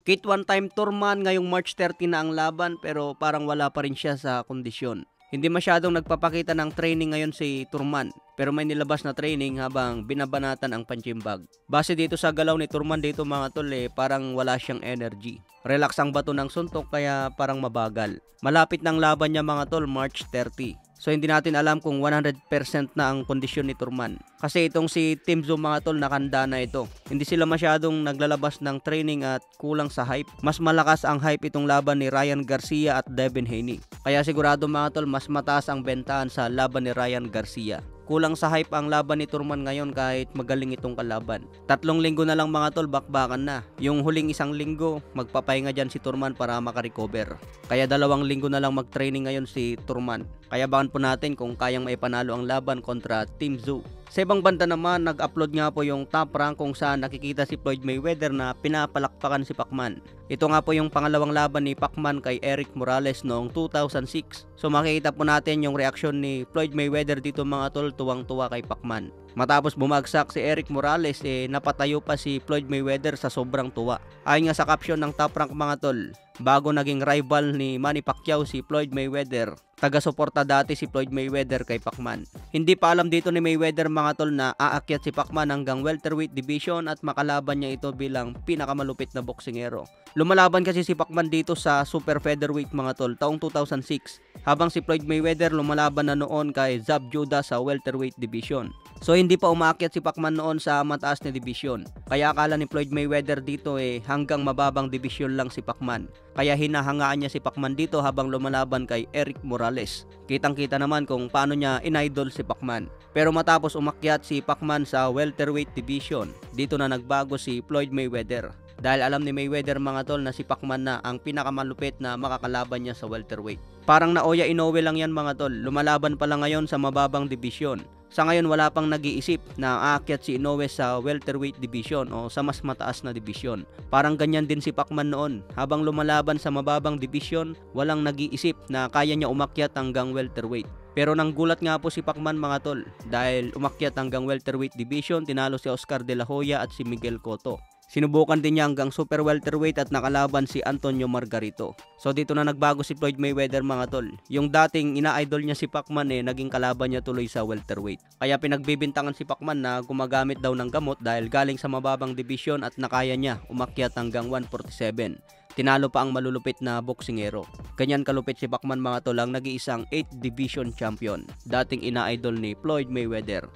Kate one-time tourman ngayong March 30 na ang laban pero parang wala pa rin siya sa kondisyon. Hindi masyadong nagpapakita ng training ngayon si Turman pero may nilabas na training habang binabanatan ang punching bag. Base dito sa galaw ni Turman dito mga tol parang wala siyang energy. Relax ang bato ng suntok kaya parang mabagal. Malapit ng laban niya mga tol, March 30. So hindi natin alam kung 100% na ang kondisyon ni Turman. Kasi itong si Team Zoom mga tol nakanda na ito. Hindi sila masyadong naglalabas ng training at kulang sa hype. Mas malakas ang hype itong laban ni Ryan Garcia at Devin Haney. Kaya sigurado mga tol mas mataas ang bentahan sa laban ni Ryan Garcia. Kulang sa hype ang laban ni Turman ngayon kahit magaling itong kalaban. 3 linggo na lang mga tol, bakbakan na. Yung huling 1 linggo, magpapahinga dyan si Turman para makarecover. Kaya 2 linggo na lang mag-training ngayon si Turman. Kaya bakan po natin kung kayang maipanalo ang laban kontra Team Zoo. Sa ibang banda naman, nag-upload nga po yung Top Rank kung saan nakikita si Floyd Mayweather na pinapalakpakan si Pacman. Ito nga po yung pangalawang laban ni Pacman kay Erik Morales noong 2006. So makikita po natin yung reaksyon ni Floyd Mayweather dito mga tol, tuwang-tuwa kay Pacman. Matapos bumagsak si Erik Morales napatayo pa si Floyd Mayweather sa sobrang tuwa. Ayon nga sa caption ng Top Rank mga tol, bago naging rival ni Manny Pacquiao si Floyd Mayweather, taga-suporta dati si Floyd Mayweather kay Pacman. Hindi pa alam dito ni Mayweather mga tol na aakyat si Pacman hanggang welterweight division at makalaban niya ito bilang pinakamalupit na boksingero. Lumalaban kasi si Pacman dito sa super featherweight mga tol taong 2006, habang si Floyd Mayweather lumalaban na noon kay Zab Judah sa welterweight division. So hindi pa umaakyat si Pacman noon sa mataas na division. Kaya akala ni Floyd Mayweather dito hanggang mababang division lang si Pacman. Kaya hinahangaan niya si Pacman dito habang lumalaban kay Erik Morales. Kitang-kita naman kung paano niya inidol si Pacman. Pero matapos umakyat si Pacman sa welterweight division, dito na nagbago si Floyd Mayweather. Dahil alam ni Mayweather mga tol na si Pacman na ang pinakamalupit na makakalaban niya sa welterweight. Parang naoya Inoue lang yan mga tol, lumalaban pa lang ngayon sa mababang division. Sa ngayon wala pang nag-iisip na aakyat si Inoue sa welterweight division o sa mas mataas na division. Parang ganyan din si Pacman noon, habang lumalaban sa mababang division, walang nag-iisip na kaya niya umakyat hanggang welterweight. Pero nanggulat nga po si Pacman mga tol dahil umakyat hanggang welterweight division, tinalo si Oscar De La Hoya at si Miguel Cotto. Sinubukan din niya hanggang super welterweight at nakalaban si Antonio Margarito. So dito na nagbago si Floyd Mayweather mga tol. Yung dating ina-idol niya si Pacman naging kalaban niya tuloy sa welterweight. Kaya pinagbibintangan si Pacman na gumagamit daw ng gamot dahil galing sa mababang division at nakaya niya umakyat hanggang 147. Tinalo pa ang malulupit na boksingero. Ganyan kalupit si Pacman mga tol, ang nag-iisang 8th division champion. Dating ina-idol ni Floyd Mayweather.